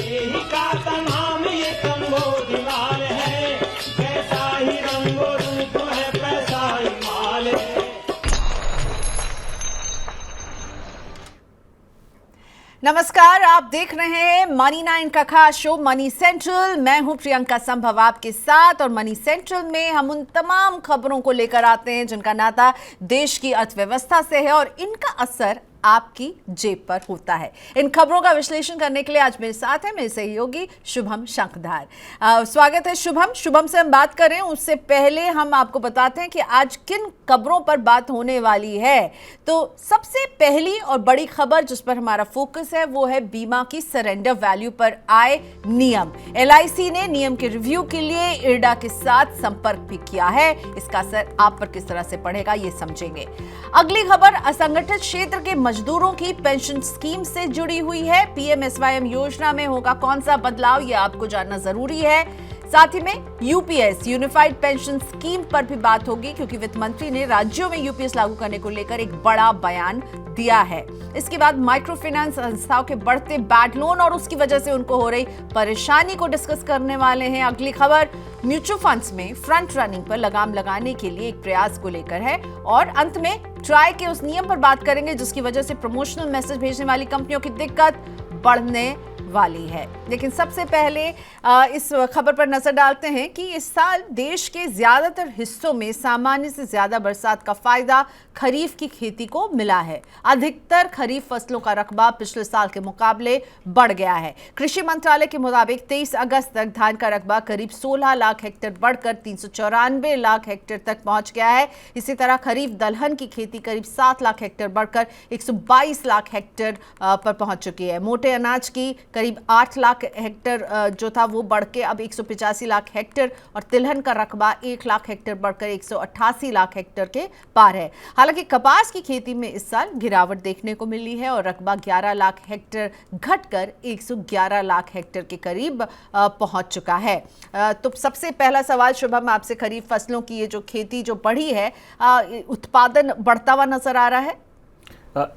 देहिका का नाम ये कंबोजलाल है, जैसा ही रंगो रूप है पैसा ही माल है। नमस्कार, आप देख रहे हैं मनी 9 का खास शो मनी सेंट्रल। मैं हूं प्रियंका संभव आपके साथ, और मनी सेंट्रल में हम उन तमाम खबरों को लेकर आते हैं जिनका नाता देश की अर्थव्यवस्था से है और इनका असर आपकी जेब पर होता है। इन खबरों का विश्लेषण करने के लिए आज मेरे साथ है मेरे सहयोगी शुभम शंखधार। स्वागत है शुभम। शुभम से हम बात करें उससे पहले हम आपको बताते हैं कि आज किन खबरों पर बात होने वाली है। तो सबसे पहली और बड़ी खबर जिस पर हमारा फोकस है वो है बीमा की सरेंडर वैल्यू पर आए नियम। LIC ने नियम के रिव्यू के लिए IRDA के साथ संपर्क भी किया है। इसका असर आप पर किस तरह से पड़ेगा ये समझेंगे। अगली खबर असंगठित क्षेत्र के मजदूरों की पेंशन स्कीम से जुड़ी हुई है। PMSYM योजना में होगा कौन सा बदलाव, यह आपको जानना जरूरी है। साथ ही में UPS यूनिफाइड पेंशन स्कीम पर भी बात होगी, क्योंकि वित्त मंत्री ने राज्यों में UPS लागू करने को लेकर एक बड़ा बयान दिया है। इसके बाद माइक्रो फाइनेंस संस्थाओं के बढ़ते बैड लोन और उसकी वजह से उनको हो रही परेशानी को डिस्कस करने वाले हैं। अगली खबर म्यूचुअल फंड्स में फ्रंट रनिंग पर लगाम लगाने के लिए एक प्रयास को लेकर है। और अंत में ट्राई के उस नियम पर बात करेंगे जिसकी वजह से प्रमोशनल मैसेज भेजने वाली कंपनियों की दिक्कत बढ़ने वाली है। लेकिन सबसे पहले इस खबर पर नजर डालते हैं कि इस साल देश के ज्यादातर हिस्सों में सामान्य से ज्यादा बरसात का फायदा खरीफ की खेती को मिला है। अधिकतर खरीफ फसलों का रकबा पिछले साल के मुकाबले बढ़ गया है। कृषि मंत्रालय के मुताबिक 23 अगस्त तक धान का रकबा करीब 16 लाख हेक्टेयर बढ़कर 394 लाख हेक्टेयर तक पहुंच गया है। इसी तरह खरीफ दलहन की खेती करीब 7 लाख हेक्टेयर बढ़कर 122 लाख हेक्टेयर पर पहुंच चुकी है। मोटे अनाज की करीब 8 लाख हेक्टेयर जो था वो बढ़ के अब 185 लाख हेक्टेयर, और तिलहन का रकबा 1 लाख हेक्टेयर बढ़कर 188 लाख हेक्टेयर के पार है। हालांकि कपास की खेती में इस साल गिरावट देखने को मिली है और रकबा 11 लाख हेक्टेयर घटकर 111 लाख हेक्टेयर के करीब पहुंच चुका है। तो सबसे पहला सवाल शुभम आपसे, खरीफ फसलों की ये जो खेती जो बढ़ी है, उत्पादन बढ़ता हुआ नजर आ रहा है?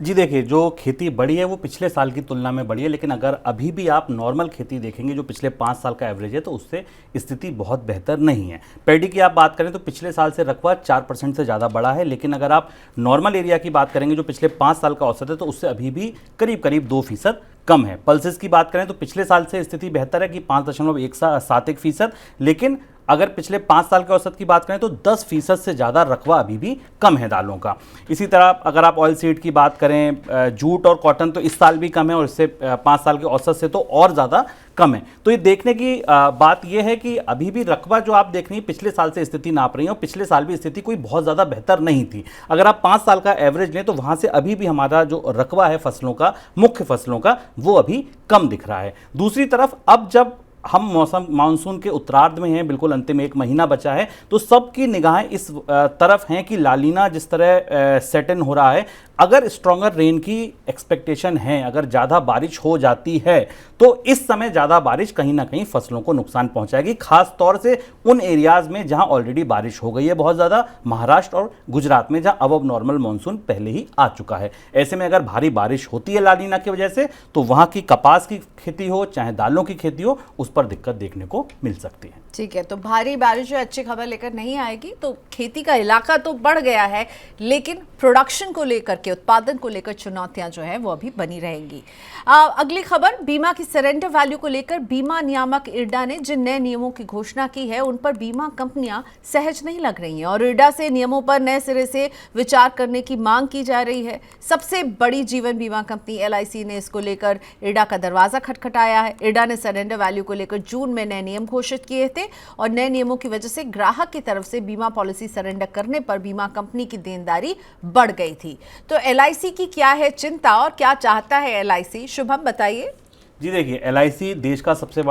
जी देखिए, जो खेती बढ़ी है वो पिछले साल की तुलना में बढ़ी है, लेकिन अगर अभी भी आप नॉर्मल खेती देखेंगे जो पिछले 5 साल का एवरेज है तो उससे स्थिति बहुत बेहतर नहीं है। पैडी की आप बात करें तो पिछले साल से रकबा 4% से ज़्यादा बढ़ा है, लेकिन अगर आप नॉर्मल एरिया की बात करेंगे जो पिछले 5 साल का औसत है तो उससे अभी भी करीब करीब 2% कम है। पल्सेस की बात करें तो पिछले साल से स्थिति बेहतर है कि 5.71%, लेकिन अगर पिछले 5 साल के औसत की बात करें तो 10% से ज़्यादा रकबा अभी भी कम है दालों का। इसी तरह अगर आप ऑयल सीड की बात करें, जूट और कॉटन तो इस साल भी कम है और इससे 5 साल के औसत से तो और ज़्यादा कम है। तो ये देखने की बात यह है कि अभी भी रकबा जो आप देख रही हैं पिछले साल से स्थिति नाप रही हैं, और पिछले साल भी स्थिति कोई बहुत ज़्यादा बेहतर नहीं थी। अगर आप 5 साल का एवरेज लें तो वहाँ से अभी भी हमारा जो रकबा है फसलों का, मुख्य फसलों का, वो अभी कम दिख रहा है। दूसरी तरफ अब जब हम मानसून के उत्तरार्ध में हैं, बिल्कुल अंतिम 1 महीना बचा है, तो सबकी निगाहें इस तरफ हैं कि लालीना जिस तरह सेट इन हो रहा है, अगर स्ट्रॉन्गर रेन की एक्सपेक्टेशन है, अगर ज़्यादा बारिश हो जाती है तो इस समय ज़्यादा बारिश कहीं ना कहीं फसलों को नुकसान पहुंचाएगी, खास तौर से उन एरियाज़ में जहां ऑलरेडी बारिश हो गई है बहुत ज़्यादा, महाराष्ट्र और गुजरात में जहां अब नॉर्मल मानसून पहले ही आ चुका है। ऐसे में अगर भारी बारिश होती है लालीना की वजह से तो वहां की कपास की खेती हो चाहे दालों की खेती हो, उस पर दिक्कत देखने को मिल सकती है। ठीक है, तो भारी बारिश जो अच्छी खबर लेकर नहीं आएगी, तो खेती का इलाका तो बढ़ गया है, लेकिन प्रोडक्शन को लेकर के, उत्पादन को लेकर चुनौतियां जो है वो अभी बनी रहेंगी। अगली खबर बीमा की सरेंडर वैल्यू को लेकर बीमा नियामक IRDA ने जिन नए नियमों की घोषणा की है उन पर बीमा कंपनियां सहज नहीं लग रही हैं और IRDA से नियमों पर नए सिरे से विचार करने की मांग की जा रही है। सबसे बड़ी जीवन बीमा कंपनी LIC ने इसको लेकर IRDA का दरवाजा खटखटाया है। IRDA ने सरेंडर वैल्यू को लेकर जून में नए नियम घोषित किए थे और नए नियमों की वजह से ग्राहक की तरफ से बीमा पॉलिसी सरेंडर करने पर बीमा कंपनी की देनदारी बढ़ गई थी। तो LIC की क्या है चिंता और क्या चाहता है LIC? शुभम बताइए। जी देखिए, LIC देश का सबसे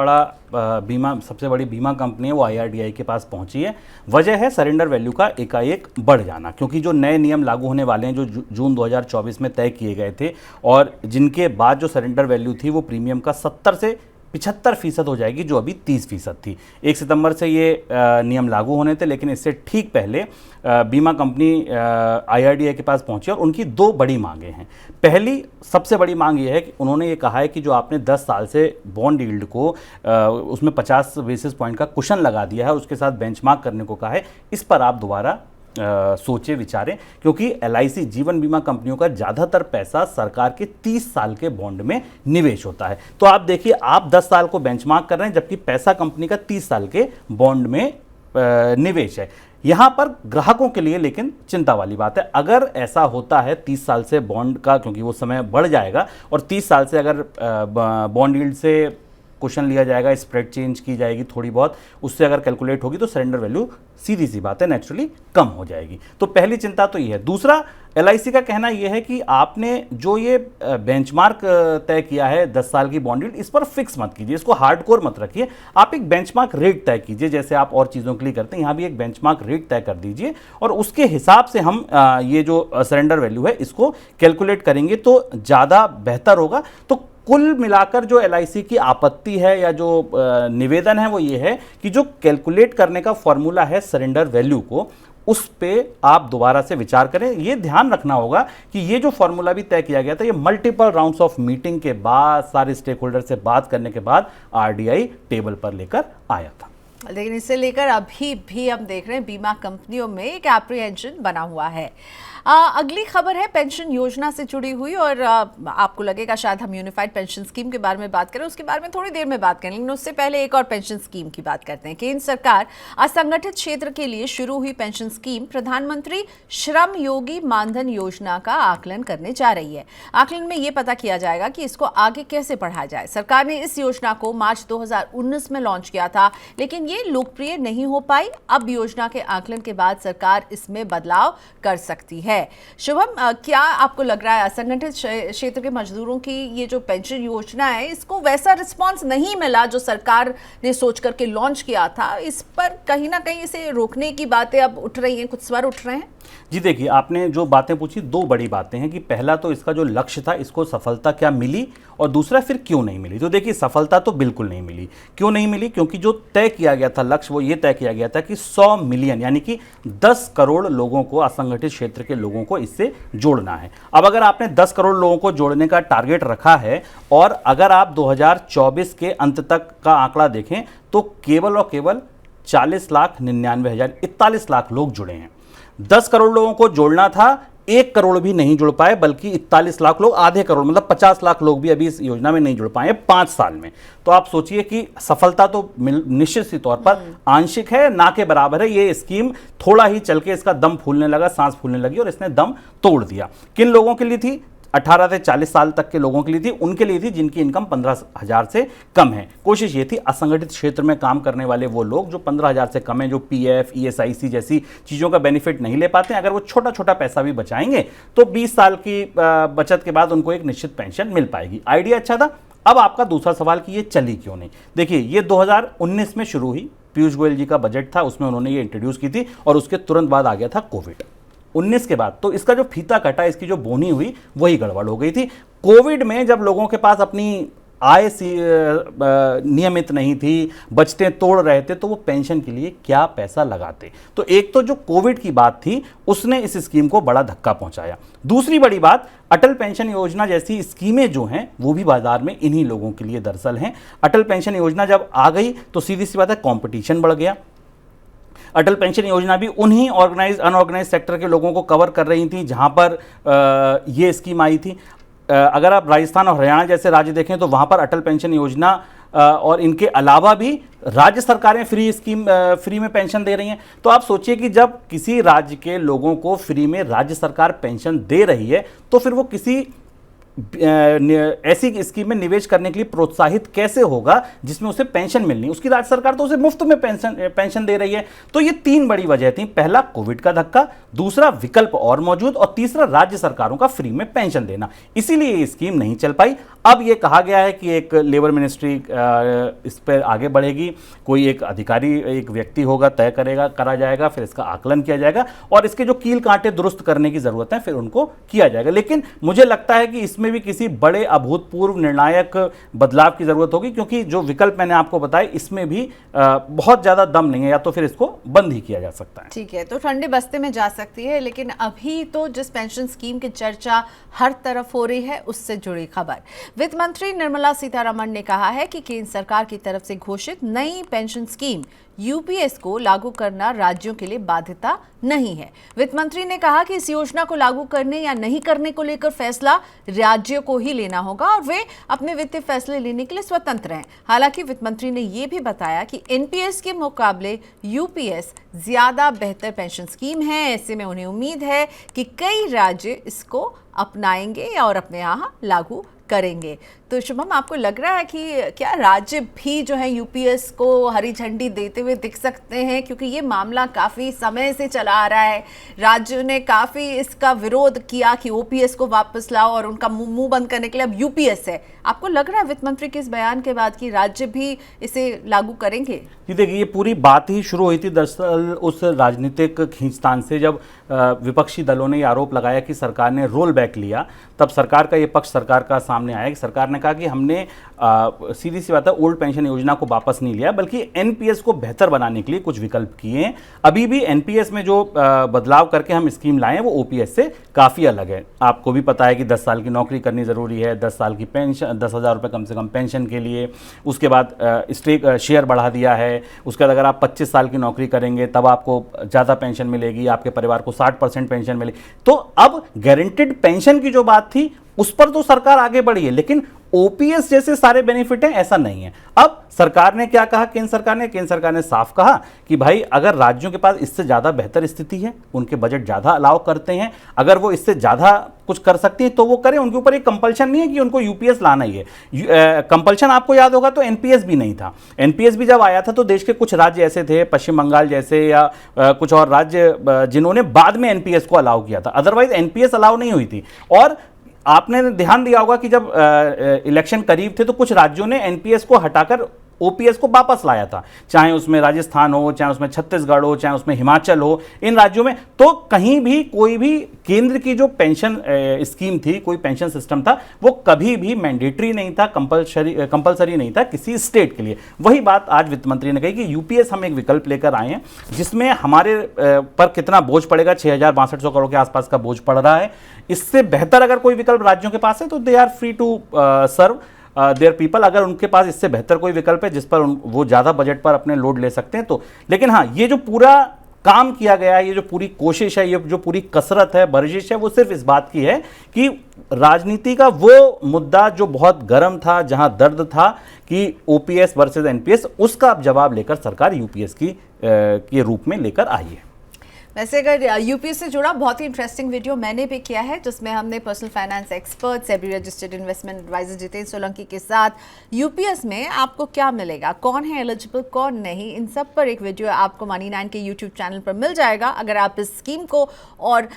बड़ी बीमा कंपनी है, वो IRDAI के पास पहुंची है। वजह है सरेंडर वैल्यू का एकाएक बढ़ जाना, क्योंकि जो नए नियम लागू होने वाले हैं जो जून 2024 में तय किए गए थे और जिनके बाद जो सरेंडर वैल्यू थी वो प्रीमियम का 70 से 75% हो जाएगी, जो अभी 30% थी। 1 सितंबर से ये नियम लागू होने थे, लेकिन इससे ठीक पहले बीमा कंपनी IRDAI के पास पहुंची और उनकी 2 बड़ी मांगे हैं। पहली सबसे बड़ी मांग ये है कि उन्होंने ये कहा है कि जो आपने 10 साल से बॉन्ड यील्ड को उसमें 50 बेसिस पॉइंट का कुशन लगा दिया है, उसके साथ बेंचमार्क करने को कहा है, इस पर आप दोबारा सोचे विचारें, क्योंकि LIC जीवन बीमा कंपनियों का ज़्यादातर पैसा सरकार के 30 साल के बॉन्ड में निवेश होता है। तो आप देखिए, आप 10 साल को बेंचमार्क कर रहे हैं, जबकि पैसा कंपनी का 30 साल के बॉन्ड में निवेश है। यहाँ पर ग्राहकों के लिए लेकिन चिंता वाली बात है। अगर ऐसा होता है 30 साल से बॉन्ड का, क्योंकि वो समय बढ़ जाएगा, और 30 साल से अगर बॉन्ड यील्ड से क्वेश्चन लिया जाएगा, स्प्रेड चेंज की जाएगी थोड़ी बहुत, उससे अगर कैलकुलेट होगी तो सरेंडर वैल्यू सीधी सी बात है नेचुरली कम हो जाएगी। तो पहली चिंता तो ये है। दूसरा, LIC का कहना यह है कि आपने जो ये बेंचमार्क तय किया है 10 साल की बॉन्ड यील्ड, इस पर फिक्स मत कीजिए, इसको हार्डकोर मत रखिए, आप एक बेंचमार्क रेट तय कीजिए, जैसे आप और चीज़ों के लिए करते हैं, यहाँ भी एक बेंचमार्क रेट तय कर दीजिए और उसके हिसाब से हम ये जो सरेंडर वैल्यू है इसको कैलकुलेट करेंगे तो ज़्यादा बेहतर होगा। तो कुल मिलाकर जो LIC की आपत्ति है या जो निवेदन है वो ये है कि जो कैलकुलेट करने का फॉर्मूला है सरेंडर वैल्यू को, उस पे आप दोबारा से विचार करें। ये ध्यान रखना होगा कि ये जो फॉर्मूला भी तय किया गया था, ये मल्टीपल राउंड्स ऑफ मीटिंग के बाद, सारे स्टेक होल्डर से बात करने के बाद RDI टेबल पर लेकर आया था। लेकिन इसे लेकर अभी भी हम देख रहे हैं बीमा कंपनियों में एक एप्रीहेंशन बना हुआ है। अगली खबर है पेंशन योजना से जुड़ी हुई, और आपको लगेगा शायद हम यूनिफाइड पेंशन स्कीम के बारे में बात करें, उसके बारे में थोड़ी देर में बात करें, लेकिन उससे पहले एक और पेंशन स्कीम की बात करते हैं। केंद्र सरकार असंगठित क्षेत्र के लिए शुरू हुई पेंशन स्कीम प्रधानमंत्री श्रम योगी मानधन योजना का आकलन करने जा रही है। आकलन में ये पता किया जाएगा कि इसको आगे कैसे बढ़ाया जाए। सरकार ने इस योजना को मार्च 2019 में लॉन्च किया था, लेकिन ये लोकप्रिय नहीं हो पाई। अब योजना के आकलन के बाद सरकार इसमें बदलाव कर सकती है। शुभम, क्या आपको लग रहा है असंगठित क्षेत्र के मजदूरों की ये जो पेंशन योजना है, इसको वैसा रिस्पांस नहीं मिला जो सरकार ने सोच करके लॉन्च किया था? इस पर कहीं ना कहीं इसे रोकने की बातें अब उठ रही हैं, कुछ स्वर उठ रहे हैं? जी देखिए, आपने जो बातें पूछी, 2 बड़ी बातें हैं कि पहला तो इसका जो लक्ष्य था, इसको सफलता क्या मिली, और दूसरा फिर क्यों नहीं मिली। तो देखिए, सफलता तो बिल्कुल नहीं मिली। क्यों नहीं मिली? क्योंकि जो तय किया गया था लक्ष्य, वो ये तय किया गया था कि 100 मिलियन यानी कि 10 करोड़ लोगों को, असंगठित क्षेत्र के लोगों को इससे जोड़ना है। अब अगर आपने 10 करोड़ लोगों को जोड़ने का टारगेट रखा है, और अगर आप 2024 के अंत तक का आंकड़ा देखें तो केवल और केवल 40,99,041 लाख लोग जुड़े हैं। 10 करोड़ लोगों को जोड़ना था, 1 करोड़ भी नहीं जुड़ पाए, बल्कि 41 लाख लोग, आधे करोड़ मतलब 50 लाख लोग भी अभी इस योजना में नहीं जुड़ पाए 5 साल में। तो आप सोचिए कि सफलता तो निश्चित सी तौर पर आंशिक है, ना के बराबर है। ये स्कीम थोड़ा ही चल के इसका दम फूलने लगा, सांस फूलने लगी और इसने दम तोड़ दिया। किन लोगों के लिए थी? 18 से 40 साल तक के लोगों के लिए थी, उनके लिए थी जिनकी इनकम 15,000 से कम है। कोशिश ये थी असंगठित क्षेत्र में काम करने वाले वो लोग जो 15,000 से कम है, जो PF, ESIC जैसी चीज़ों का बेनिफिट नहीं ले पाते हैं, अगर वो छोटा छोटा पैसा भी बचाएंगे तो 20 साल की बचत के बाद उनको एक निश्चित पेंशन मिल पाएगी। आइडिया अच्छा था। अब आपका दूसरा सवाल कि ये चली क्यों नहीं। देखिए, ये 2019 में शुरू हुई, पीयूष गोयल जी का बजट था, उसमें उन्होंने ये इंट्रोड्यूस की थी, और उसके तुरंत बाद आ गया था कोविड 19 के बाद। तो इसका जो फीता कटा, इसकी जो बोनी हुई, वही गड़बड़ हो गई थी। कोविड में जब लोगों के पास अपनी आय नियमित नहीं थी, बचतें तोड़ रहे थे, तो वो पेंशन के लिए क्या पैसा लगाते। तो एक तो जो कोविड की बात थी, उसने इस स्कीम को बड़ा धक्का पहुंचाया। दूसरी बड़ी बात, अटल पेंशन योजना जैसी स्कीमें जो हैं वो भी बाजार में इन्हीं लोगों के लिए दरअसल हैं। अटल पेंशन योजना जब आ गई तो सीधी सी बात है, कंपटीशन बढ़ गया। अटल पेंशन योजना भी उन्हीं ऑर्गेनाइज अनऑर्गेनाइज सेक्टर के लोगों को कवर कर रही थी जहां पर ये स्कीम आई थी। अगर आप राजस्थान और हरियाणा जैसे राज्य देखें तो वहां पर अटल पेंशन योजना और इनके अलावा भी राज्य सरकारें फ्री में पेंशन दे रही हैं। तो आप सोचिए कि जब किसी राज्य के लोगों को फ्री में राज्य सरकार पेंशन दे रही है, तो फिर वो किसी ऐसी स्कीम में निवेश करने के लिए प्रोत्साहित कैसे होगा जिसमें उसे पेंशन मिलनी। उसकी राज्य सरकार तो उसे मुफ्त में पेंशन दे रही है। तो ये 3 बड़ी वजह थी। पहला कोविड का धक्का, दूसरा विकल्प और मौजूद, और तीसरा राज्य सरकारों का फ्री में पेंशन देना। इसीलिए ये स्कीम नहीं चल पाई। अब ये कहा गया है कि एक लेबर मिनिस्ट्री इस पर आगे बढ़ेगी, कोई एक अधिकारी, एक व्यक्ति होगा, तय करा जाएगा, फिर इसका आकलन किया जाएगा और इसके जो कील कांटे दुरुस्त करने की जरूरत है फिर उनको किया जाएगा। लेकिन मुझे लगता है कि इसमें भी किसी बड़े अभूतपूर्व निर्णायक बदलाव की जरूरत होगी, क्योंकि जो विकल्प मैंने आपको बताए इसमें भी बहुत ज्यादा दम नहीं है, या तो फिर इसको बंद ही किया जा सकता है। ठीक है, तो ठंडे बस्ते में जा सकती है। लेकिन अभी तो जिस पेंशन स्कीम की चर्चा हर तरफ हो रही है उससे जुड़ी खबर। वित्त मंत्री निर्मला सीतारमण ने कहा है कि केंद्र सरकार की तरफ से घोषित नई पेंशन स्कीम यूपीएस को लागू करना राज्यों के लिए बाध्यता नहीं है। वित्त मंत्री ने कहा कि इस योजना को लागू करने या नहीं करने को लेकर फैसला राज्यों को ही लेना होगा और वे अपने वित्तीय फैसले लेने के लिए स्वतंत्र हैं। हालांकि वित्त मंत्री ने यह भी बताया कि एनपीएस के मुकाबले यूपीएस ज्यादा बेहतर पेंशन स्कीम है। ऐसे में उन्हें उम्मीद है कि कई राज्य इसको अपनाएंगे और अपने यहाँ लागू करेंगे। तो शुभम, आपको लग रहा है कि क्या राज्य भी जो है यूपीएस को हरी झंडी देते हुए दिख सकते हैं? क्योंकि ये मामला काफ़ी समय से चला आ रहा है, राज्यों ने काफ़ी इसका विरोध किया कि ओपीएस को वापस लाओ और उनका मुंह बंद करने के लिए अब यूपीएस है। आपको लग रहा है वित्त मंत्री के इस बयान के बाद कि राज्य भी इसे लागू करेंगे? जी देखिए, ये पूरी बात ही शुरू हुई थी दरअसल उस राजनीतिक खींचतान से, जब विपक्षी दलों ने ये आरोप लगाया कि सरकार ने रोल बैक लिया। तब सरकार का ये पक्ष सरकार का सामने आया कि सरकार ने कहा कि हमने सीधी सी बात है ओल्ड पेंशन योजना को वापस नहीं लिया, बल्कि एनपीएस को बेहतर बनाने के लिए कुछ विकल्प किए हैं। अभी भी एनपीएस में जो बदलाव करके हम स्कीम लाए हैं वो ओपीएस से काफ़ी अलग है। आपको भी पता है कि 10 साल की नौकरी करनी ज़रूरी है, 10 साल की पेंशन, 10,000 रुपये कम से कम पेंशन के लिए। उसके बाद स्टेक शेयर बढ़ा दिया है। उसके बाद अगर आप 25 साल की नौकरी करेंगे तब आपको ज़्यादा पेंशन मिलेगी, आपके परिवार को 60% पेंशन मिलेगी। तो अब गारंटेड पेंशन की जो बात थी उस पर तो सरकार आगे बढ़ी है, लेकिन ओपीएस जैसे सारे बेनिफिट हैं ऐसा नहीं है। अब सरकार ने क्या कहा, केंद्र सरकार ने साफ कहा कि भाई अगर राज्यों के पास इससे ज़्यादा बेहतर स्थिति है, उनके बजट ज़्यादा अलाउ करते हैं, अगर वो इससे ज़्यादा कुछ कर सकती हैं तो वो करें। उनके ऊपर एक कंपल्शन नहीं है कि उनको यूपीएस लाना ही है। कंपल्शन आपको याद होगा तो एनपीएस भी नहीं था। एनपीएस भी जब आया था तो देश के कुछ राज्य ऐसे थे, पश्चिम बंगाल जैसे या कुछ और राज्य, जिन्होंने बाद में एनपीएस को अलाउ किया था, अदरवाइज एनपीएस अलाउ नहीं हुई थी। और आपने ध्यान दिया होगा कि जब इलेक्शन करीब थे तो कुछ राज्यों ने एनपीएस को हटाकर ओपीएस को वापस लाया था, चाहे उसमें राजस्थान हो, चाहे उसमें छत्तीसगढ़ हो, चाहे उसमें हिमाचल हो। इन राज्यों में तो कहीं भी कोई भी केंद्र की जो पेंशन स्कीम थी, कोई पेंशन सिस्टम था, वो कभी भी मैंडेटरी नहीं था, कंपलसरी नहीं था किसी स्टेट के लिए। वही बात आज वित्त मंत्री ने कही कि यूपीएस हम एक विकल्प लेकर आए हैं जिसमें हमारे पर कितना बोझ पड़ेगा, 6,6200 करोड़ के आसपास का बोझ पड़ रहा है। इससे बेहतर अगर कोई विकल्प राज्यों के पास है तो they are free to serve their people. अगर उनके पास इससे बेहतर कोई विकल्प है जिस पर वो ज़्यादा बजट पर अपने लोड ले सकते हैं तो। लेकिन हाँ, ये जो पूरा काम किया गया है, ये जो पूरी कोशिश है, ये जो पूरी कसरत है, बर्जिश है, वो सिर्फ इस बात की है कि राजनीति का वो मुद्दा जो बहुत गर्म था, जहां दर्द था कि ओपीएस वर्सेस एनपीएस, उसका अब जवाब लेकर सरकार यूपीएस के रूप में लेकर आई है। वैसे अगर यूपीएस से जुड़ा बहुत ही इंटरेस्टिंग वीडियो मैंने भी किया है जिसमें हमने personal finance expert, SEBI registered investment advisor Jitendra Solanki के साथ यूपीएस में आपको क्या मिलेगा, कौन है एलिजिबल, कौन नहीं, इन सब पर एक वीडियो आपको मनी 9 के यूट्यूब चैनल पर मिल जाएगा। अगर आप इस स्कीम को और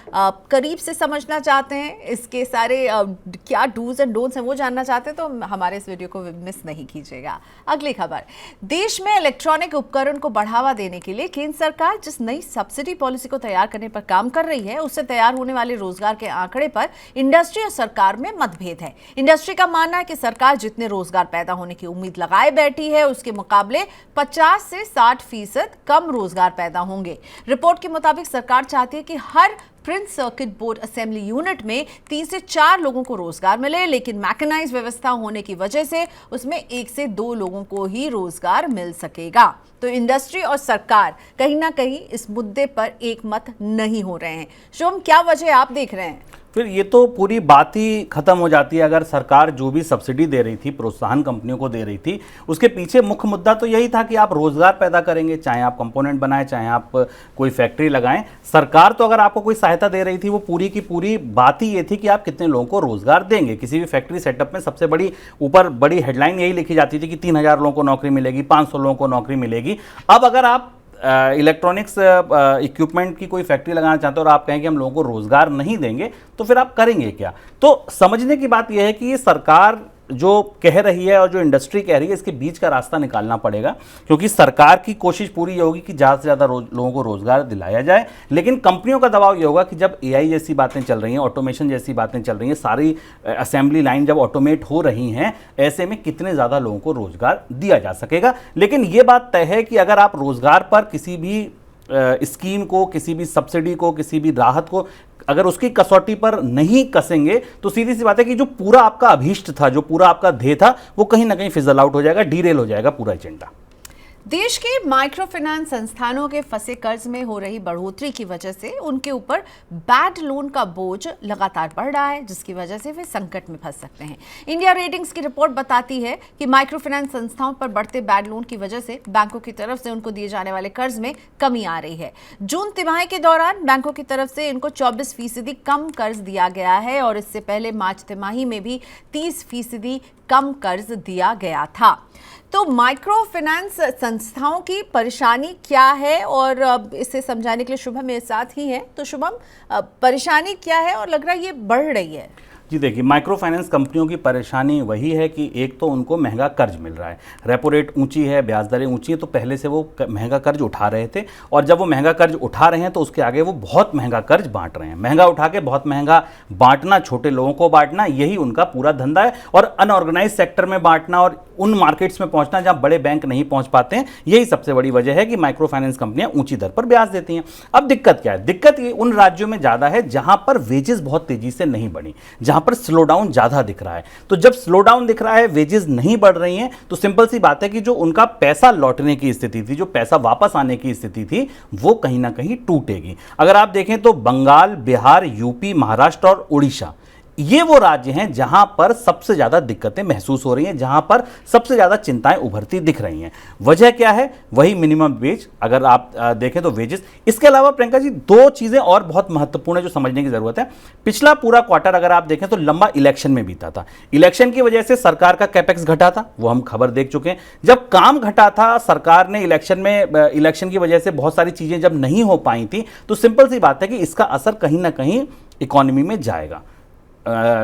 करीब से समझना चाहते हैं, इसके सारे क्या डूज एंड डोंट्स हैं वो जानना चाहते हैं, तो हमारे इस वीडियो को मिस नहीं कीजिएगा। अगली खबर, देश में इलेक्ट्रॉनिक उपकरण को बढ़ावा देने के लिए केंद्र सरकार जिस नई सब्सिडी पॉलिसी को तैयार करने पर काम कर रही है, उससे तैयार होने वाले रोजगार के आंकड़े पर इंडस्ट्री और सरकार में मतभेद है। इंडस्ट्री का मानना है कि सरकार जितने रोजगार पैदा होने की उम्मीद लगाए बैठी है उसके मुकाबले 50 से 60% कम रोजगार पैदा होंगे। रिपोर्ट के मुताबिक सरकार चाहती है कि हर print circuit board assembly unit में 3 से 4 लोगों को रोजगार मिले, लेकिन मैकेनाइज व्यवस्था होने की वजह से उसमें 1 से 2 लोगों को ही रोजगार मिल सकेगा। तो इंडस्ट्री और सरकार कहीं ना कहीं इस मुद्दे पर एक मत नहीं हो रहे हैं। शोम, क्या वजह आप देख रहे हैं? फिर ये तो पूरी बात ही खत्म हो जाती है। अगर सरकार जो भी सब्सिडी दे रही थी, प्रोत्साहन कंपनियों को दे रही थी, उसके पीछे मुख्य मुद्दा तो यही था कि आप रोजगार पैदा करेंगे, चाहे आप कंपोनेंट बनाएं, चाहे आप कोई फैक्ट्री लगाएं। सरकार तो अगर आपको कोई सहायता दे रही थी, वो पूरी की पूरी बात ही ये थी कि आप कितने लोगों को रोजगार देंगे। किसी भी फैक्ट्री सेटअप में सबसे बड़ी हेडलाइन यही लिखी जाती थी कि 3,000 लोगों को नौकरी मिलेगी, 500 लोगों को नौकरी मिलेगी। अब अगर आप इलेक्ट्रॉनिक्स इक्विपमेंट की कोई फैक्ट्री लगाना चाहते हो और आप कहें कि हम लोगों को रोजगार नहीं देंगे, तो फिर आप करेंगे क्या? तो समझने की बात यह है कि ये सरकार जो कह रही है और जो इंडस्ट्री कह रही है, इसके बीच का रास्ता निकालना पड़ेगा, क्योंकि सरकार की कोशिश पूरी ये होगी कि ज़्यादा से ज़्यादा लोगों को रोजगार दिलाया जाए, लेकिन कंपनियों का दबाव ये होगा कि जब एआई जैसी बातें चल रही हैं, ऑटोमेशन जैसी बातें चल रही हैं, सारी असेंबली लाइन जब ऑटोमेट हो रही हैं, ऐसे में कितने ज़्यादा लोगों को रोजगार दिया जा सकेगा। लेकिन ये बात तय है कि अगर आप रोजगार पर किसी भी स्कीम को, किसी भी सब्सिडी को, किसी भी राहत को अगर उसकी कसौटी पर नहीं कसेंगे, तो सीधी सी बात है कि जो पूरा आपका अभीष्ट था, जो पूरा आपका ध्येय था, वो कहीं ना कहीं फिजल आउट हो जाएगा, डीरेल हो जाएगा पूरा एजेंडा। देश के माइक्रो फाइनेंस संस्थानों के फंसे कर्ज में हो रही बढ़ोतरी की वजह से उनके ऊपर बैड लोन का बोझ लगातार बढ़ रहा है, जिसकी वजह से वे संकट में फंस सकते हैं। इंडिया रेटिंग्स की रिपोर्ट बताती है कि माइक्रो फाइनेंस संस्थाओं पर बढ़ते बैड लोन की वजह से बैंकों की तरफ से उनको दिए जाने वाले कर्ज में कमी आ रही है। जून तिमाही के दौरान बैंकों की तरफ से इनको 24% कम कर्ज दिया गया है और इससे पहले मार्च तिमाही में भी 30% कम कर्ज दिया गया था। तो माइक्रो फाइनेंस संस्थाओं की परेशानी क्या है, और इसे समझाने के लिए शुभम मेरे साथ ही है। तो शुभम, परेशानी क्या है और लग रहा है ये बढ़ रही है? जी देखिए, माइक्रो फाइनेंस कंपनियों की परेशानी वही है कि एक तो उनको महंगा कर्ज मिल रहा है, रेपो रेट ऊंची है, ब्याज दरें ऊंची है, तो पहले से वो महंगा कर्ज उठा रहे थे, और जब वो महंगा कर्ज उठा रहे हैं तो उसके आगे वो बहुत महंगा कर्ज बांट रहे हैं। महंगा उठा के बहुत महंगा बांटना, छोटे लोगों को बांटना, यही उनका पूरा धंधा है, और अनऑर्गेनाइज सेक्टर में बांटना और उन मार्केट्स में पहुंचना जहां बड़े बैंक नहीं पहुंच पाते हैं, यही सबसे बड़ी वजह है कि माइक्रो फाइनेंस कंपनियां ऊंची दर पर ब्याज देती हैं। अब दिक्कत क्या है? दिक्कत ये उन राज्यों में ज्यादा है जहां पर वेजेस बहुत तेजी से नहीं बढ़ी, जहां पर स्लो डाउन ज्यादा दिख रहा है। तो जब स्लो डाउन दिख रहा है, वेजेस नहीं बढ़ रही हैं, तो सिंपल सी बात है कि जो उनका पैसा लौटने की स्थिति थी, जो पैसा वापस आने की स्थिति थी, वो कहीं ना कहीं टूटेगी। अगर आप देखें तो बंगाल, बिहार, यूपी, महाराष्ट्र और उड़ीसा, ये वो राज्य हैं जहां पर सबसे ज्यादा दिक्कतें महसूस हो रही हैं, जहां पर सबसे ज्यादा चिंताएं उभरती दिख रही हैं। वजह क्या है? वही मिनिमम वेज। अगर आप देखें तो वेजेस। इसके अलावा प्रियंका जी, दो चीजें और बहुत महत्वपूर्ण है जो समझने की जरूरत है। पिछला पूरा क्वार्टर अगर आप देखें तो लंबा इलेक्शन में बीता था। इलेक्शन की वजह से सरकार का कैपेक्स घटा था, वो हम खबर देख चुके हैं। जब काम घटा था, सरकार ने इलेक्शन की वजह से बहुत सारी चीजें जब नहीं हो पाई थी, तो सिंपल सी बात है कि इसका असर कहीं ना कहीं इकोनॉमी में जाएगा,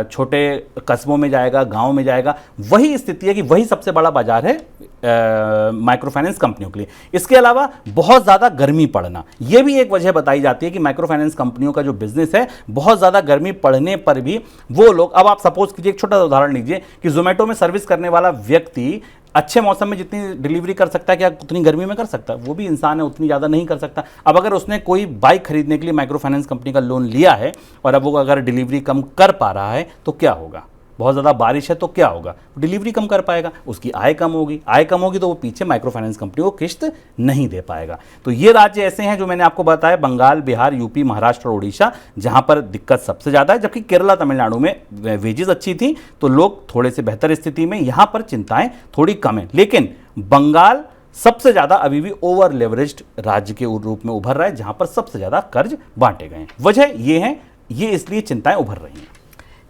छोटे कस्बों में जाएगा, गांव में जाएगा। वही स्थिति है कि वही सबसे बड़ा बाजार है माइक्रो फाइनेंस कंपनियों के लिए। इसके अलावा बहुत ज़्यादा गर्मी पड़ना, यह भी एक वजह बताई जाती है कि माइक्रो फाइनेंस कंपनियों का जो बिजनेस है, बहुत ज़्यादा गर्मी पड़ने पर भी वो लोग, अब आप सपोज कीजिए, एक छोटा सा उदाहरण लीजिए कि जोमेटो में सर्विस करने वाला व्यक्ति अच्छे मौसम में जितनी डिलीवरी कर सकता है, क्या उतनी गर्मी में कर सकता है? वो भी इंसान है, उतनी ज़्यादा नहीं कर सकता। अब अगर उसने कोई बाइक खरीदने के लिए माइक्रो फाइनेंस कंपनी का लोन लिया है और अब वो अगर डिलीवरी कम कर पा रहा है तो क्या होगा? बहुत ज़्यादा बारिश है तो क्या होगा? डिलीवरी कम कर पाएगा, उसकी आय कम होगी। आय कम होगी तो वो पीछे माइक्रो फाइनेंस कंपनी को किस्त नहीं दे पाएगा। तो ये राज्य ऐसे हैं जो मैंने आपको बताया, बंगाल, बिहार, यूपी, महाराष्ट्र और उड़ीसा, जहां पर दिक्कत सबसे ज़्यादा है। जबकि केरला, तमिलनाडु में वेजेस अच्छी थी तो लोग थोड़े से बेहतर स्थिति में, यहां पर चिंताएं थोड़ी कम है। लेकिन बंगाल सबसे ज़्यादा अभी भी ओवर लेवरेज्ड राज्य के रूप में उभर रहा है, जहां पर सबसे ज़्यादा कर्ज बांटे गए हैं। वजह ये है, ये इसलिए चिंताएं उभर रही हैं।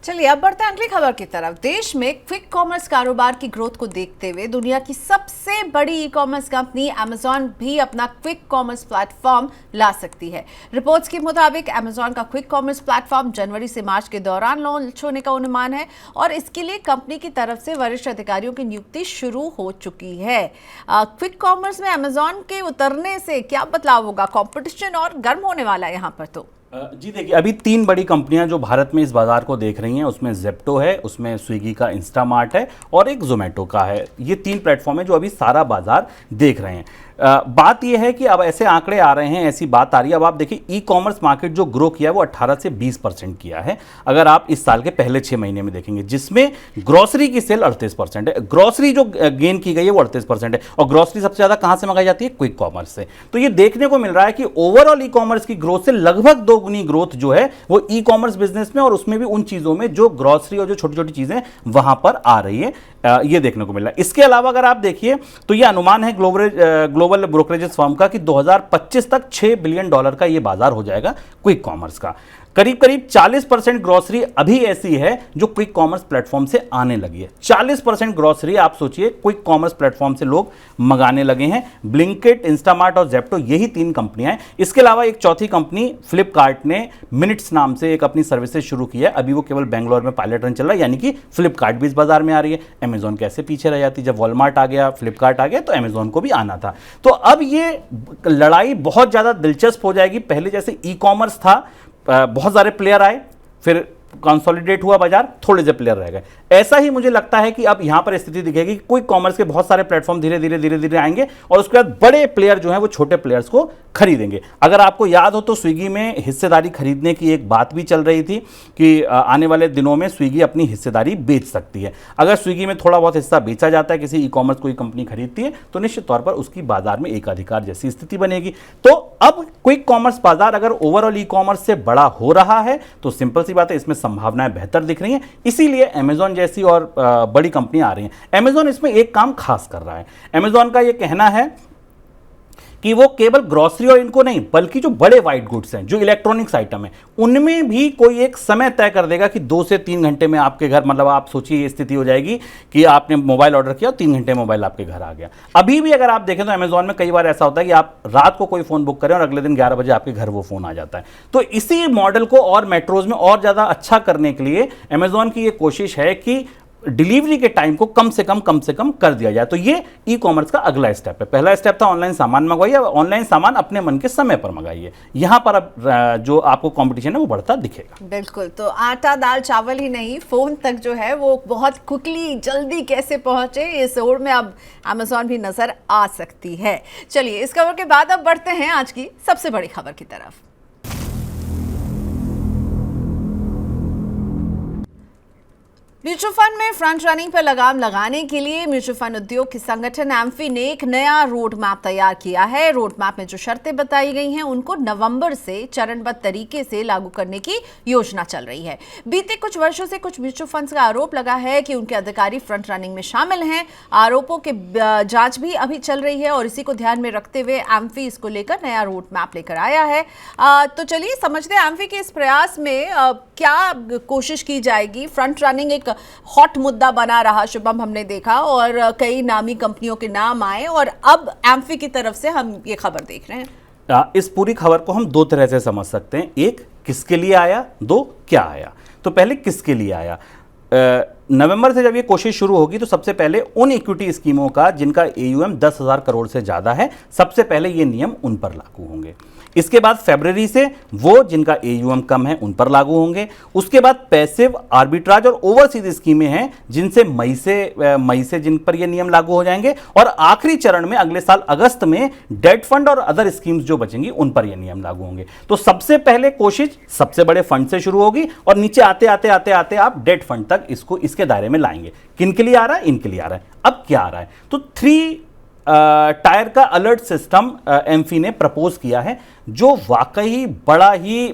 चलिए अब बढ़ते हैं अगली खबर की तरफ। देश में क्विक कॉमर्स कारोबार की ग्रोथ को देखते हुए दुनिया की सबसे बड़ी ई कॉमर्स कंपनी अमेजॉन भी अपना क्विक कॉमर्स प्लेटफॉर्म ला सकती है। रिपोर्ट्स के मुताबिक अमेजॉन का क्विक कॉमर्स प्लेटफॉर्म जनवरी से मार्च के दौरान लॉन्च होने का अनुमान है और इसके लिए कंपनी की तरफ से वरिष्ठ अधिकारियों की नियुक्ति शुरू हो चुकी है। क्विक कॉमर्स में अमेजॉन के उतरने से क्या बदलाव होगा? कॉम्पिटिशन और गर्म होने वाला है यहाँ पर। तो जी देखिए, अभी 3 बड़ी कंपनियां जो भारत में इस बाजार को देख रही हैं, उसमें जेप्टो है, उसमें स्विगी का इंस्टामार्ट है और एक जोमेटो का है। ये 3 प्लेटफॉर्म है जो अभी सारा बाजार देख रहे हैं। बात यह है कि अब ऐसे आंकड़े आ रहे हैं, ऐसी बात आ रही है। अब आप देखिए, ई कॉमर्स मार्केट जो ग्रो किया है वो 18 से 20% किया है अगर आप इस साल के पहले 6 महीने में देखेंगे, जिसमें ग्रोसरी की सेल 38% है। ग्रोसरी जो गेन की गई है वो 38% है और ग्रोसरी सबसे ज्यादा कहां से मंगाई जाती है? क्विक कॉमर्स से। तो ये देखने को मिल रहा है कि ओवरऑल ई कॉमर्स की ग्रोथ से लगभग 2 गुनी ग्रोथ जो है वो ई कॉमर्स बिजनेस में और उसमें भी उन चीजों में जो ग्रोसरी और जो छोटी छोटी चीजें वहां पर आ रही है, ये देखने को मिल रहा है। इसके अलावा अगर आप देखिए तो ये अनुमान है ग्लोबल ब्रोकरेजेस फर्म का कि 2025 तक $6 बिलियन का ये बाजार हो जाएगा क्विक कॉमर्स का। करीब करीब 40% ग्रोसरी अभी ऐसी है जो क्विक कॉमर्स प्लेटफॉर्म से आने लगी है। 40% ग्रोसरी आप सोचिए क्विक कॉमर्स प्लेटफॉर्म से लोग मंगाने लगे हैं। ब्लिंकिट, इंस्टामार्ट और जेप्टो, यही 3 कंपनियां हैं। इसके अलावा एक चौथी कंपनी फ्लिपकार्ट ने मिनट्स नाम से एक अपनी सर्विसेज शुरू की है। अभी वो केवल बेंगलोर में पायलट रन चल रहा है, यानी कि फ्लिपकार्ट भी इस बाजार में आ रही है। अमेजॉन कैसे पीछे रह जाती, जब वॉलमार्ट आ गया, फ्लिपकार्ट आ गया, तो अमेजॉन को भी आना था। तो अब ये लड़ाई बहुत ज्यादा दिलचस्प हो जाएगी। पहले जैसे ई कॉमर्स था, बहुत सारे प्लेयर आए, फिर कंसोलिडेट हुआ बाजार, थोड़े से प्लेयर रह गए। ऐसा ही मुझे लगता है कि अब यहां पर स्थिति दिखेगी कि क्विक कॉमर्स के बहुत सारे प्लेटफॉर्म धीरे धीरे आएंगे और उसके बाद बड़े प्लेयर जो हैं वो छोटे प्लेयर्स को खरीदेंगे। अगर आपको याद हो तो स्विगी में हिस्सेदारी खरीदने की एक बात भी चल रही थी कि आने वाले दिनों में स्विगी अपनी हिस्सेदारी बेच सकती है। अगर स्विगी में थोड़ा बहुत हिस्सा बेचा जाता है, किसी ई कॉमर्स कोई कंपनी खरीदती है, तो निश्चित तौर पर उसकी बाजार में एकाधिकार जैसी स्थिति बनेगी। तो अब क्विक कॉमर्स बाजार अगर ओवरऑल ई कॉमर्स से बड़ा हो रहा है तो सिंपल सी बात है, इसमें संभावनाएं बेहतर दिख रही हैं। इसीलिए अमेजॉन जैसी और बड़ी कंपनियां आ रही हैं। अमेजॉन इसमें एक काम खास कर रहा है। अमेजॉन का यह कहना है कि वो केवल ग्रोसरी और इनको नहीं, बल्कि जो बड़े वाइट गुड्स हैं, जो इलेक्ट्रॉनिक्स आइटम है, उनमें भी कोई एक समय तय कर देगा कि 2 से 3 घंटे में आपके घर, मतलब आप सोचिए ये स्थिति हो जाएगी कि आपने मोबाइल ऑर्डर किया और 3 घंटे मोबाइल आपके घर आ गया। अभी भी अगर आप देखें तो अमेजॉन में कई बार ऐसा होता है कि आप रात को कोई फोन बुक करें और अगले दिन 11 बजे आपके घर वो फोन आ जाता है। तो इसी मॉडल को और मेट्रोज में और ज्यादा अच्छा करने के लिए अमेजॉन की ये कोशिश है कि डिलीवरी के टाइम को कम से कम कर दिया जाए। तो ये ई कॉमर्स का अगला स्टेप है। पहला स्टेप था ऑनलाइन सामान मंगवाइए, ऑनलाइन सामान अपने मन के समय पर मंगाइए। यहां पर अब जो आपको कंपटीशन है वो बढ़ता दिखेगा। बिल्कुल। तो आटा दाल चावल ही नहीं, फोन तक जो है वो बहुत क्विकली जल्दी कैसे पहुंचे, इस ओर में अब अमेजॉन भी नजर आ सकती है। चलिए, इस खबर के बाद अब बढ़ते हैं आज की सबसे बड़ी खबर की तरफ। म्यूचुअल फंड में फ्रंट रनिंग पर लगाम लगाने के लिए म्यूचुअल फंड उद्योग के संगठन एम्फी ने एक नया रोड मैप तैयार किया है। रोड मैप में जो शर्तें बताई गई हैं उनको नवंबर से चरणबद्ध तरीके से लागू करने की योजना चल रही है। बीते कुछ वर्षों से कुछ म्यूचुअल फंड्स का आरोप लगा है कि उनके अधिकारी फ्रंट रनिंग में शामिल हैं। आरोपों के जांच भी अभी चल रही है और इसी को ध्यान में रखते हुए एम्फी इसको लेकर नया रोड मैप लेकर आया है। तो चलिए समझते हैं एम्फी के इस प्रयास में क्या कोशिश की जाएगी। फ्रंट रनिंग एक हॉट मुद्दा बना रहा, शुभम, हमने देखा, और कई नामी कंपनियों के नाम आए और अब एम्फी की तरफ से हम ये खबर देख रहे हैं। इस पूरी खबर को हम 2 तरह से समझ सकते हैं। एक, किसके लिए आया, 2, क्या आया। तो पहले किसके लिए आया। नवंबर से जब ये कोशिश शुरू होगी तो सबसे पहले उन इक्विटी स्कीमों का जिनका AUM 10,000 करोड़ से ज्यादा है, सबसे पहले ये नियम उन पर लागू होंगे। इसके बाद फरवरी से वो जिनका AUM कम है उन पर लागू होंगे। उसके बाद पैसिव, आर्बिट्राज और ओवरसीज स्कीमें हैं जिनसे मई से जिन पर ये नियम लागू हो जाएंगे। और आखिरी चरण में अगले साल अगस्त में डेट फंड और अदर स्कीम्स जो बचेंगी उन पर ये नियम लागू होंगे। तो सबसे पहले कोशिश सबसे बड़े फंड से शुरू होगी और नीचे आते आते आप डेट फंड तक इसके दायरे में लाएंगे। किन के लिए आ रहा है, इनके लिए आ रहा है। अब क्या आ रहा है, तो 3 टायर का अलर्ट सिस्टम एम्फी ने प्रपोज किया है, जो वाकई बड़ा ही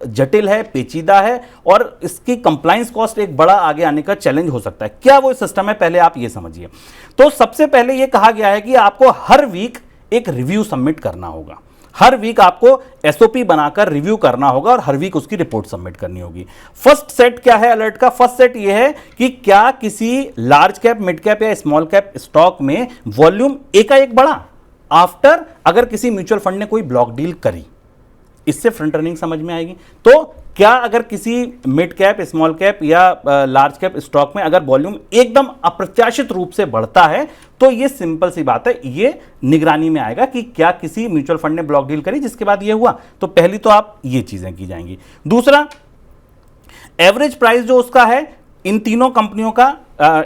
जटिल है, पेचीदा है और इसकी कंप्लायंस कॉस्ट एक बड़ा आगे आने का चैलेंज हो सकता है। क्या वो सिस्टम है, पहले आप ये समझिए। तो सबसे पहले ये कहा गया है कि आपको हर वीक एक रिव्यू सबमिट करना होगा। हर वीक आपको SOP बनाकर रिव्यू करना होगा और हर वीक उसकी रिपोर्ट सबमिट करनी होगी। फर्स्ट सेट क्या है अलर्ट का? फर्स्ट सेट यह है कि क्या किसी लार्ज कैप, मिड कैप या स्मॉल कैप स्टॉक में वॉल्यूम एकाएक बढ़ा आफ्टर अगर किसी म्यूचुअल फंड ने कोई ब्लॉक डील करी। इससे फ्रंट रनिंग समझ में आएगी। तो क्या अगर किसी मिड कैप, स्मॉल कैप या लार्ज कैप स्टॉक में अगर वॉल्यूम एकदम अप्रत्याशित रूप से बढ़ता है तो ये सिंपल सी बात है, ये निगरानी में आएगा कि क्या किसी म्यूचुअल फंड ने ब्लॉक डील करी जिसके बाद ये हुआ। तो पहली तो आप ये चीजें की जाएंगी। दूसरा, एवरेज प्राइस जो उसका है इन तीनों कंपनियों का,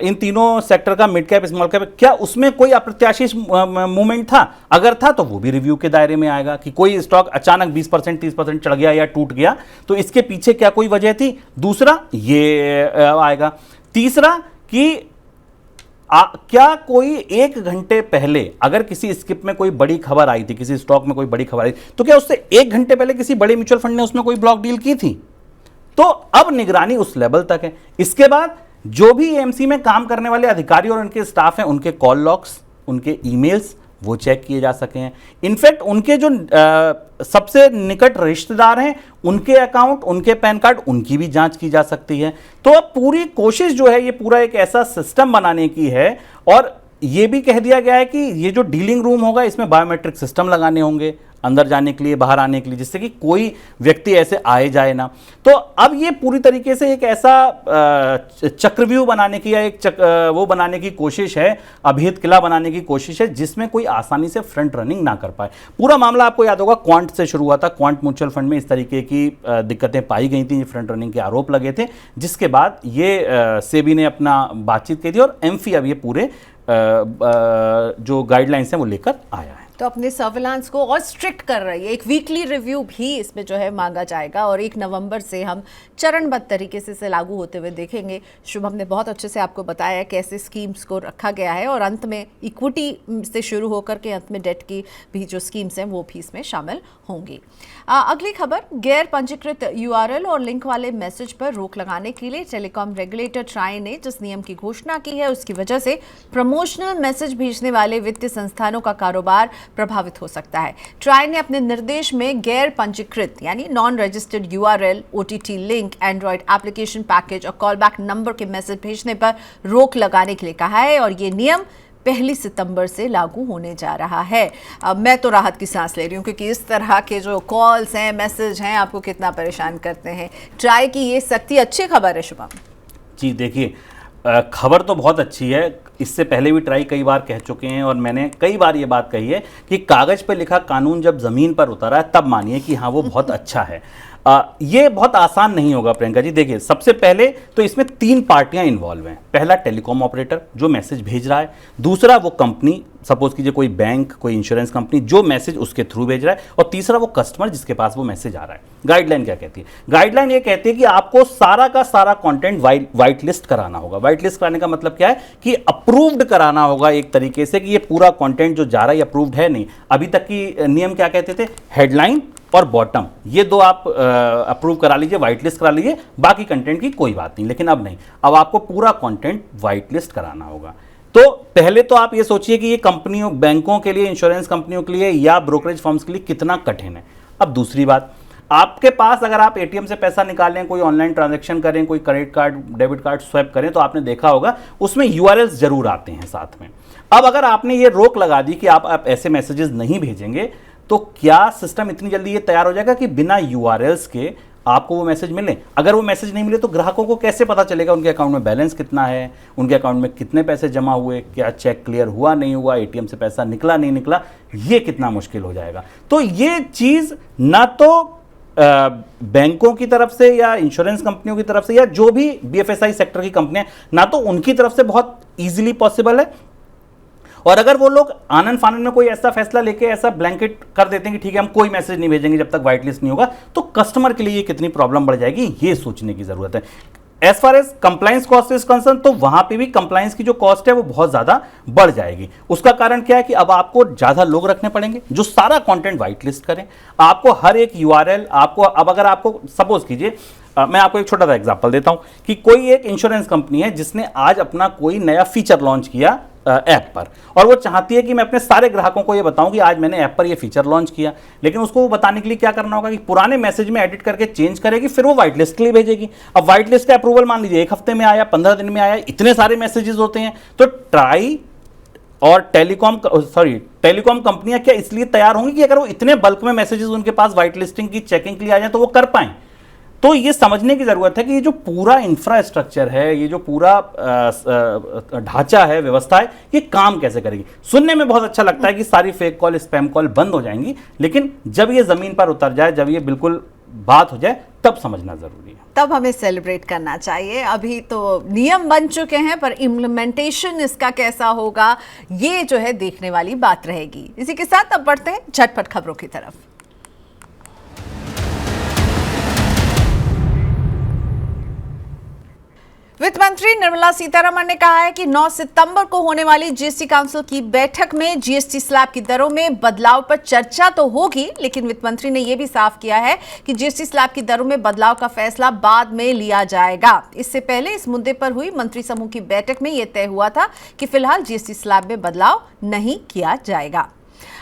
इन तीनों सेक्टर का, मिड कैप, स्मॉल कैप, क्या उसमें कोई अप्रत्याशित मूवमेंट था? अगर था तो वो भी रिव्यू के दायरे में आएगा कि कोई स्टॉक अचानक 20%, 30% चढ़ गया या टूट गया तो इसके पीछे क्या कोई वजह थी? दूसरा ये आएगा। तीसरा कि क्या कोई 1 घंटे पहले अगर किसी स्किप में कोई बड़ी खबर आई थी, किसी स्टॉक में कोई बड़ी खबर आई तो क्या उससे 1 घंटे पहले किसी बड़े म्यूचुअल फंड ने उसमें कोई ब्लॉक डील की थी? तो अब निगरानी उस लेवल तक है। इसके बाद जो भी AMC में काम करने वाले अधिकारी और उनके स्टाफ हैं, उनके कॉल लॉग्स, उनके ईमेल्स, वो चेक किए जा सकें। इनफैक्ट उनके जो सबसे निकट रिश्तेदार हैं उनके अकाउंट, उनके पैन कार्ड, उनकी भी जांच की जा सकती है। तो अब पूरी कोशिश जो है ये पूरा एक ऐसा सिस्टम बनाने की है, और ये भी कह दिया गया है कि ये जो डीलिंग रूम होगा इसमें बायोमेट्रिक सिस्टम लगाने होंगे अंदर जाने के लिए, बाहर आने के लिए, जिससे कि कोई व्यक्ति ऐसे आए जाए ना। तो अब ये पूरी तरीके से एक ऐसा चक्रव्यूह बनाने की या एक वो बनाने की कोशिश है, अभेद किला बनाने की कोशिश है, जिसमें कोई आसानी से फ्रंट रनिंग ना कर पाए। पूरा मामला आपको याद होगा क्वांट से शुरू हुआ था। क्वांट म्यूचुअल फंड में इस तरीके की दिक्कतें पाई गई थी, फ्रंट रनिंग के आरोप लगे थे, जिसके बाद ये सेबी ने अपना बातचीत की थी और एमफी अब ये पूरे जो गाइडलाइंस हैं वो लेकर आया है। तो अपने सर्विलांस को और स्ट्रिक्ट कर रही है। एक वीकली रिव्यू भी इसमें जो है मांगा जाएगा और 1 नवंबर से हम चरणबद्ध तरीके से इसे लागू होते हुए देखेंगे। शुभम ने बहुत अच्छे से आपको बताया कैसे स्कीम्स को रखा गया है और अंत में इक्विटी से शुरू होकर के अंत में डेट की भी जो स्कीम्स हैं वो भी इसमें शामिल होंगी। अगली खबर, गैर पंजीकृत यूआरएल और लिंक वाले मैसेज पर रोक लगाने के लिए टेलीकॉम रेगुलेटर ट्राई ने जिस नियम की घोषणा की है उसकी वजह से प्रमोशनल मैसेज भेजने वाले वित्तीय संस्थानों का कारोबार प्रभावित हो सकता है। ट्राई ने अपने निर्देश में गैर पंजीकृत यानी non registered URL, OTT link, Android application package और कॉलबैक नंबर के मैसेज भेजने पर रोक लगाने के लिए कहा है और ये नियम 1 सितंबर से लागू होने जा रहा है। मैं तो राहत की सांस ले रही हूँ क्योंकि इस तरह के जो कॉल्स हैं, मैसेज हैं, आपको कितना परेशान करते हैं। ट्राई की ये सख्ती अच्छी खबर है शुभम। जी देखिए, खबर तो बहुत अच्छी है। इससे पहले भी ट्राई कई बार कह चुके हैं और मैंने कई बार ये बात कही है कि कागज पर लिखा कानून जब ज़मीन पर उतरा है तब मानिए कि हाँ वो बहुत अच्छा है। ये बहुत आसान नहीं होगा प्रियंका जी। देखिए, सबसे पहले तो इसमें 3 पार्टियां इन्वॉल्व हैं। पहला टेलीकॉम ऑपरेटर जो मैसेज भेज रहा है, दूसरा वो कंपनी, सपोज कीजिए कोई बैंक, कोई इंश्योरेंस कंपनी जो मैसेज उसके थ्रू भेज रहा है, और तीसरा वो कस्टमर जिसके पास वो मैसेज आ रहा है। गाइडलाइन क्या कहती है? गाइडलाइन ये कहती है कि आपको सारा का सारा कंटेंट वाइट लिस्ट कराना होगा। वाइट लिस्ट कराने का मतलब क्या है कि अप्रूव्ड कराना होगा एक तरीके से कि ये पूरा कंटेंट जो जा रहा है ये अप्रूव्ड है नहीं। अभी तक की नियम क्या कहते थे? हेडलाइन और बॉटम, ये 2 आप अप्रूव करा लीजिए, वाइट लिस्ट करा लीजिए, बाकी कंटेंट की कोई बात नहीं। लेकिन अब नहीं, अब आपको पूरा कंटेंट वाइट लिस्ट कराना होगा। तो पहले तो आप ये सोचिए कि ये कंपनियों, बैंकों के लिए, इंश्योरेंस कंपनियों के लिए या ब्रोकरेज फर्म्स के लिए कितना कठिन है। अब दूसरी बात, आपके पास अगर आप एटीएम से पैसा निकालें, कोई ऑनलाइन ट्रांजैक्शन करें, कोई credit card, debit card swipe करें, तो आपने देखा होगा उसमें यूआरएल्स जरूर आते हैं साथ में। अब अगर आपने ये रोक लगा दी कि आप ऐसे मैसेजेस नहीं भेजेंगे, तो क्या सिस्टम इतनी जल्दी ये तैयार हो जाएगा कि बिना यूआरएल्स के आपको वो मैसेज मिले? अगर वो मैसेज नहीं मिले तो ग्राहकों को कैसे पता चलेगा उनके अकाउंट में बैलेंस कितना है, उनके अकाउंट में कितने पैसे जमा हुए, क्या चेक क्लियर हुआ नहीं हुआ, एटीएम से पैसा निकला नहीं निकला? ये कितना मुश्किल हो जाएगा। तो ये चीज़ ना तो बैंकों की तरफ से या इंश्योरेंस कंपनियों की तरफ से या जो भी बीएफएसआई सेक्टर की कंपनियां, ना तो उनकी तरफ से बहुत इजीली पॉसिबल है, और अगर वो लोग आनन फानन में कोई ऐसा फैसला लेके ऐसा ब्लैंकेट कर देते हैं कि ठीक है हम कोई मैसेज नहीं भेजेंगे जब तक वाइट लिस्ट नहीं होगा, तो कस्टमर के लिए ये कितनी प्रॉब्लम बढ़ जाएगी, ये सोचने की जरूरत है। As far as compliance cost is concern, तो वहां पे भी कंप्लाइंस की जो कॉस्ट है वो बहुत ज्यादा बढ़ जाएगी। उसका कारण क्या है कि अब आपको ज्यादा लोग रखने पड़ेंगे जो सारा कंटेंट वाइट लिस्ट करें। आपको हर एक यूआरएल, आपको अब अगर आपको सपोज कीजिए, मैं आपको एक छोटा सा एग्जांपल देता हूं कि कोई एक इंश्योरेंस कंपनी है जिसने आज अपना कोई नया फीचर लॉन्च किया ऐप पर, और वो चाहती है कि मैं अपने सारे ग्राहकों को ये बताऊं कि आज मैंने ऐप पर ये फीचर लॉन्च किया। लेकिन उसको वो बताने के लिए क्या करना होगा कि पुराने मैसेज में एडिट करके चेंज करेगी, फिर वो व्हाइट लिस्ट के लिए भेजेगी। अब व्हाइट लिस्ट का अप्रूवल मान लीजिए 1 हफ्ते में आया, 15 दिन में आया, इतने सारे मैसेजेस होते हैं। तो ट्राई और टेलीकॉम कंपनियां क्या इसलिए तैयार होंगी कि अगर वो इतने बल्क में मैसेजेस उनके पास व्हाइट लिस्टिंग की चेकिंग के लिए आ जाए तो वो कर पाएं। तो ये समझने की जरूरत है कि ये जो पूरा इंफ्रास्ट्रक्चर है, ये जो पूरा ढांचा है, व्यवस्था है, ये काम कैसे करेगी। सुनने में बहुत अच्छा लगता है कि सारी फेक कॉल, स्पैम कॉल बंद हो जाएंगी, लेकिन जब ये जमीन पर उतर जाए, जब ये बिल्कुल बात हो जाए, तब समझना जरूरी है। तब हमें सेलिब्रेट करना चाहिए। अभी तो नियम बन चुके हैं, पर इम्प्लीमेंटेशन इसका कैसा होगा, ये जो है देखने वाली बात रहेगी। इसी के साथ अब बढ़ते हैं झटपट खबरों की तरफ। वित्त मंत्री निर्मला सीतारमण ने कहा है कि 9 सितंबर को होने वाली जीएसटी काउंसिल की बैठक में जीएसटी स्लैब की दरों में बदलाव पर चर्चा तो होगी, लेकिन वित्त मंत्री ने यह भी साफ किया है कि जीएसटी स्लैब की दरों में बदलाव का फैसला बाद में लिया जाएगा। इससे पहले इस मुद्दे पर हुई मंत्री समूह की बैठक में यह तय हुआ था कि फिलहाल जीएसटी स्लैब में बदलाव नहीं किया जाएगा।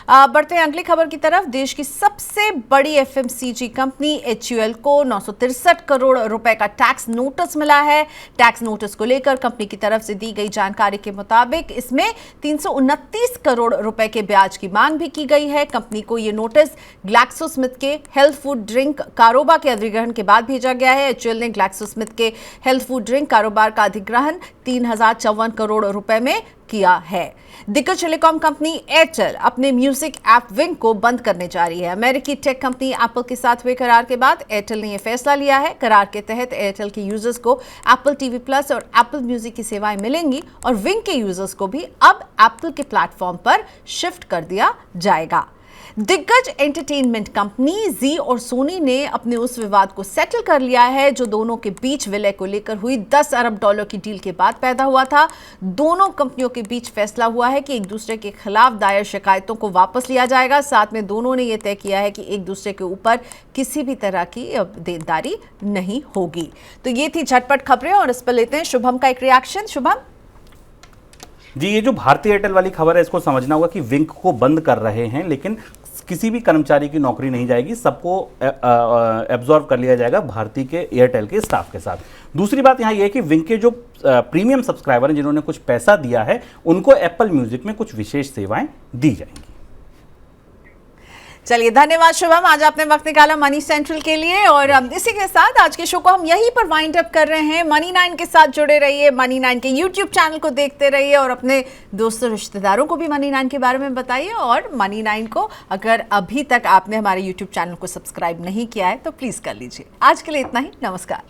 बढ़ते हैं अगली खबर की तरफ। देश की सबसे बड़ी एफएमसीजी कंपनी HUL को 963 करोड़ रुपए का टैक्स नोटिस मिला है। टैक्स नोटिस को लेकर कंपनी की तरफ से दी गई जानकारी के मुताबिक इसमें 329 करोड़ रुपए के ब्याज की मांग भी की गई है। कंपनी को ये नोटिस ग्लैक्सोस्मिथ के हेल्थ फूड ड्रिंक कारोबार के अधिग्रहण के बाद भेजा गया है। HUL ने ग्लैक्सोस्मिथ के हेल्थ फूड ड्रिंक कारोबार का अधिग्रहण 3054 करोड़ रुपए में किया है। दिग्गज टेलीकॉम कंपनी एयरटेल अपने म्यूजिक ऐप विंग को बंद करने जा रही है। अमेरिकी टेक कंपनी एप्पल के साथ हुए करार के बाद एयरटेल ने यह फैसला लिया है। करार के तहत एयरटेल के यूजर्स को एप्पल टीवी प्लस और एप्पल म्यूजिक की सेवाएं मिलेंगी और विंग के यूजर्स को भी अब एप्पल के प्लेटफॉर्म पर शिफ्ट कर दिया जाएगा। दिग्गज एंटरटेनमेंट कंपनी जी और सोनी ने अपने उस विवाद को सेटल कर लिया है जो दोनों के बीच विलय को लेकर हुई $10 अरब की डील के बाद पैदा हुआ था। दोनों कंपनियों के बीच फैसला हुआ है कि एक दूसरे के खिलाफ दायर शिकायतों को वापस लिया जाएगा। साथ में दोनों ने यह तय किया है कि एक दूसरे के ऊपर किसी भी तरह की देनदारी नहीं होगी। तो ये थी झटपट खबरें और इस पर लेते हैं शुभम का एक रिएक्शन। शुभम जी, ये जो भारतीय एयरटेल वाली खबर है इसको समझना होगा कि विंग को बंद कर रहे हैं, लेकिन किसी भी कर्मचारी की नौकरी नहीं जाएगी, सबको एब्जॉर्व कर लिया जाएगा भारतीय के एयरटेल के स्टाफ के साथ। दूसरी बात यहाँ ये है कि विंग के जो प्रीमियम सब्सक्राइबर हैं जिन्होंने कुछ पैसा दिया है उनको एप्पल म्यूजिक में कुछ विशेष सेवाएं दी जाएंगी। चलिए, धन्यवाद शुभम, आज आपने वक्त निकाला मनी सेंट्रल के लिए। और इसी के साथ आज के शो को हम यहीं पर वाइंड अप कर रहे हैं। मनी 9 के साथ जुड़े रहिए, मनी 9 के यूट्यूब चैनल को देखते रहिए और अपने दोस्तों रिश्तेदारों को भी मनी 9 के बारे में बताइए। और मनी 9 को अगर अभी तक आपने हमारे यूट्यूब चैनल को सब्सक्राइब नहीं किया है तो प्लीज कर लीजिए। आज के लिए इतना ही, नमस्कार।